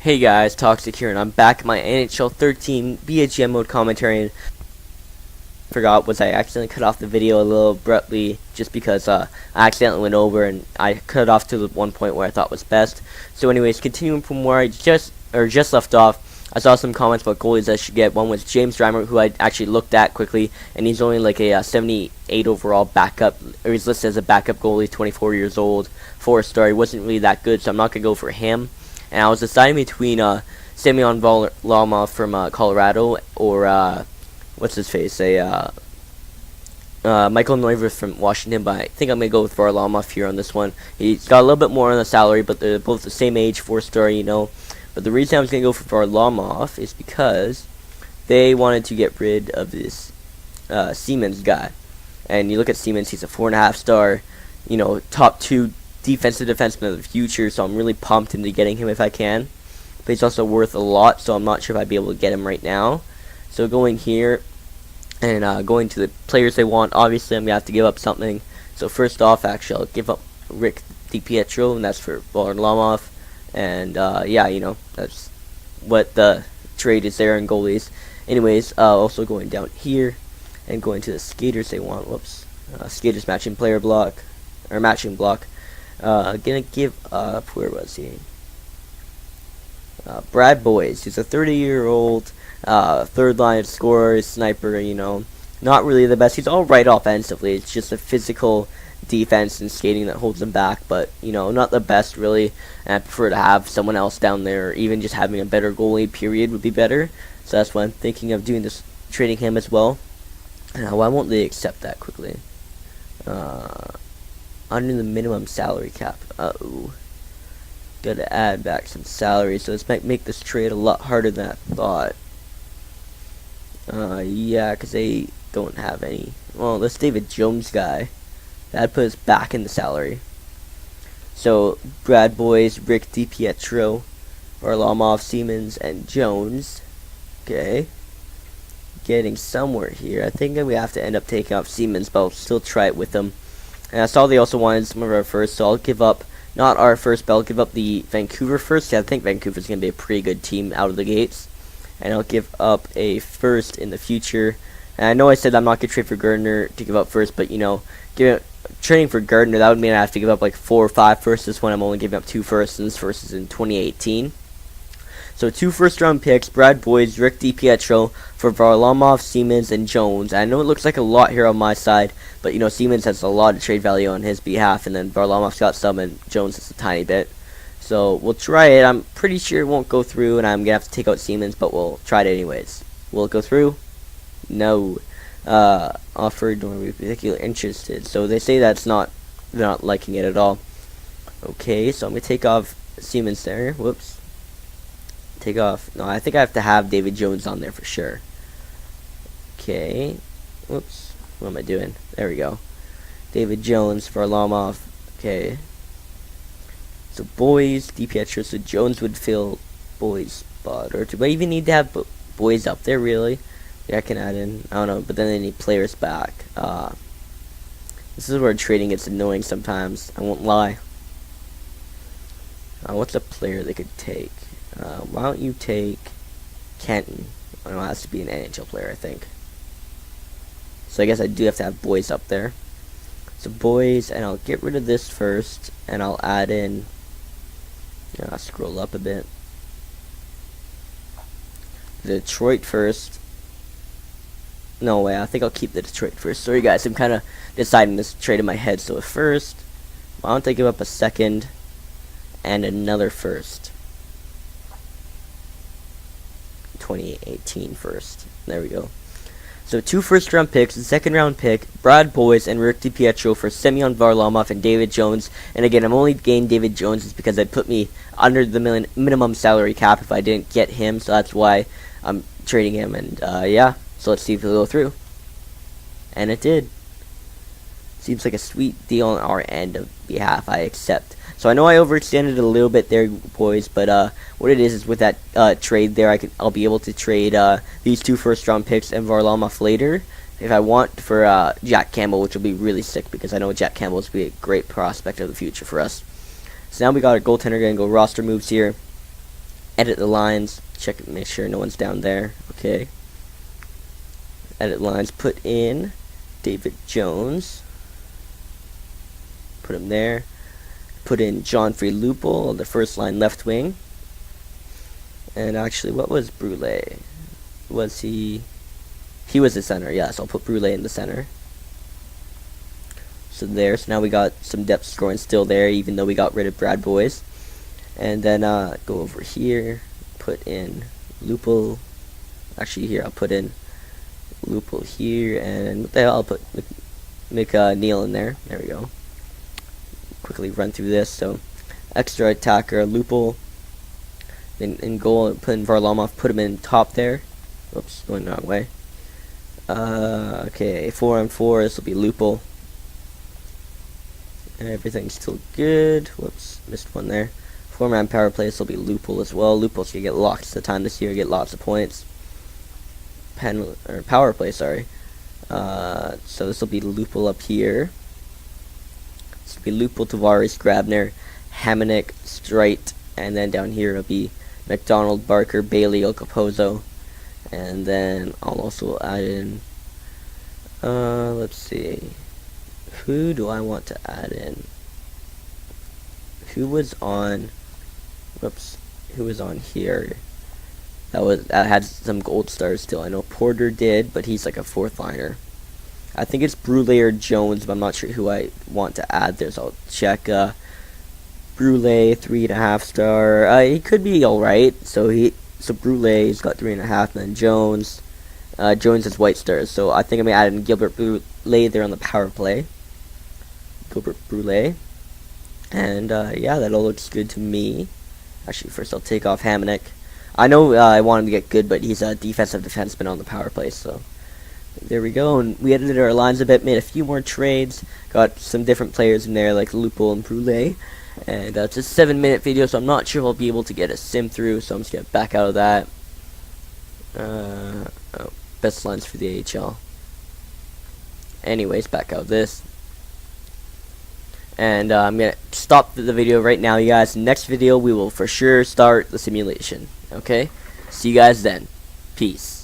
Hey guys, Toxic here, and I'm back in my NHL 13 BHM mode commentary. And forgot was I accidentally cut off the video a little abruptly just because I accidentally went over and I cut it off to the one point where I thought was best. So anyways, continuing from where I just left off, I saw some comments about goalies I should get. One was James Reimer, who I actually looked at quickly, and he's only like a 78 overall backup, or he's listed as a backup goalie, 24 years old, 4-star. He wasn't really that good, so I'm not gonna go for him. And I was deciding between Semyon Varlamov from Colorado or what's his face, Michael Neuvirth from Washington, but I think I'm gonna go with Varlamov here on this one. He's got a little bit more on the salary, but they're both the same age, 4-star, you know. But the reason I was gonna go for Varlamov is because they wanted to get rid of this Siemens guy. And you look at Siemens, he's a 4.5-star, you know, top 2 defensive defenseman of the future, so I'm really pumped into getting him if I can. But he's also worth a lot, so I'm not sure if I'd be able to get him right now. So going here and going to the players they want, obviously I'm going to have to give up something. So first off, actually, I'll give up Rick DiPietro, and that's for Varlamov. And yeah, you know, that's what the trade is there in goalies. Anyways, also going down here and going to the skaters they want. Whoops. Skaters matching player block, or matching block. Gonna give up, where was he? Brad Boyes. He's a 30-year-old third line scorer, sniper, you know. Not really the best. He's alright offensively. It's just a physical defense and skating that holds him back, but, you know, not the best really. And I prefer to have someone else down there, or even just having a better goalie, period, would be better. So that's why I'm thinking of doing this, trading him as well. Why won't they accept that quickly? Under the minimum salary cap. Uh-oh. Gotta add back some salary, so this might make this trade a lot harder than I thought. Yeah, because they don't have any. Well, this David Jones guy, that'd put us back in the salary. So, Brad Boyes, Rick DiPietro, Varlamov, Siemens, and Jones. Okay. Getting somewhere here. I think we have to end up taking off Siemens, but I'll still try it with them. And I saw they also wanted some of our first, so I'll give up, not our first, but I'll give up the Vancouver first. Yeah, I think Vancouver's going to be a pretty good team out of the gates. And I'll give up a first in the future. And I know I said I'm not going to trade for Gardner to give up first, but, you know, trading for Gardner, that would mean I have to give up like 4 or 5 firsts. This one I'm only giving up 2 firsts, and this first is in 2018. So 2 first-round picks, Brad Boyes, Rick DiPietro, for Varlamov, Siemens, and Jones. I know it looks like a lot here on my side, but, you know, Siemens has a lot of trade value on his behalf, and then Varlamov's got some, and Jones has a tiny bit. So we'll try it. I'm pretty sure it won't go through, and I'm going to have to take out Siemens, but we'll try it anyways. Will it go through? No. Offered, nor be particularly interested. So they say they're not liking it at all. Okay, so I'm going to take off Siemens there. Whoops. Take off. No, I think I have to have David Jones on there for sure. Okay. Whoops. What am I doing? There we go. David Jones, Varlamov. Okay. So Boyes, DiPietro. So Jones would fill Boyes' spot. Or do I even need to have Boyes up there, really? Yeah, I can add in. I don't know. But then they need players back. This is where trading gets annoying sometimes. I won't lie. What's a player they could take? Why don't you take Kenton? Well, it has to be an NHL player, I think. So I guess I do have to have Boyes up there. So Boyes, and I'll get rid of this first, and I'll add in. I'll scroll up a bit. Detroit first. No way, I think I'll keep the Detroit first. Sorry guys, I'm kind of deciding this trade in my head. So first, why don't I give up a second and another first? 2018 first. There we go. So 2 first-round picks, a second-round pick, Brad Boyes and Rick DiPietro for Semyon Varlamov and David Jones. And again, I'm only getting David Jones is because it put me under the minimum salary cap if I didn't get him. So that's why I'm trading him. And yeah, so let's see if it'll go through. And it did. Seems like a sweet deal on our end of behalf. I accept. So I know I overextended a little bit there, boys, but what it is with that trade there, I'll be able to trade these 2 first-round picks and Varlamov later if I want for Jack Campbell, which will be really sick because I know Jack Campbell is be a great prospect of the future for us. So now we got our goaltender. Gonna go roster moves here, edit the lines, check, make sure no one's down there. Okay. Edit lines, put in David Jones. Put him there. Put in John Lupul on the first line left wing. And actually, what was Brule? Was he was the center, yes, I'll put Brule in the center. So there, so now we got some depth scoring still there, even though we got rid of Brad Boys. And then go over here, put in Lupul. Actually, here, I'll put in Lupul here, and what the hell, I'll put McNeil in there. There we go. Quickly run through this. So, extra attacker, Lupul. Then in goal, put in Varlamov, put him in top there. Oops, going the wrong way. Okay, 4-on-4, this will be Lupul. And everything's still good. Whoops, missed one there. 4-man power play, this will be Lupul as well. Lupul's gonna get lots of the time this year, get lots of points. Power play, sorry. So this will be Lupul up here. This will be Lupul, Tavares, Grabner, Hamonic, Strite, and then down here it'll be McDonald, Barker, Bailey, Okapozo. And then I'll also add in, let's see, who do I want to add in? Who was on, whoops, who was on here? That had some gold stars still. I know Porter did, but he's like a fourth liner. I think it's Brule or Jones, but I'm not sure who I want to add there, so I'll check. Brule, 3.5 star. He could be alright. So Brule's got 3.5, and then Jones. Jones has white stars, so I think I'm gonna add in Gilbert Brule there on the power play. Gilbert Brule. And yeah, that all looks good to me. Actually, first I'll take off Hamonic. I know I want him to get good, but he's a defensive defenseman on the power play, so there we go. And we edited our lines a bit, made a few more trades, got some different players in there like Lupul and Brule. And it's a 7-minute video, so I'm not sure if I'll be able to get a sim through, so I'm just going to back out of that. Best lines for the AHL. Anyways, back out of this. And I'm going to stop the video right now, you guys. Next video, we will for sure start the simulation. Okay? See you guys then. Peace.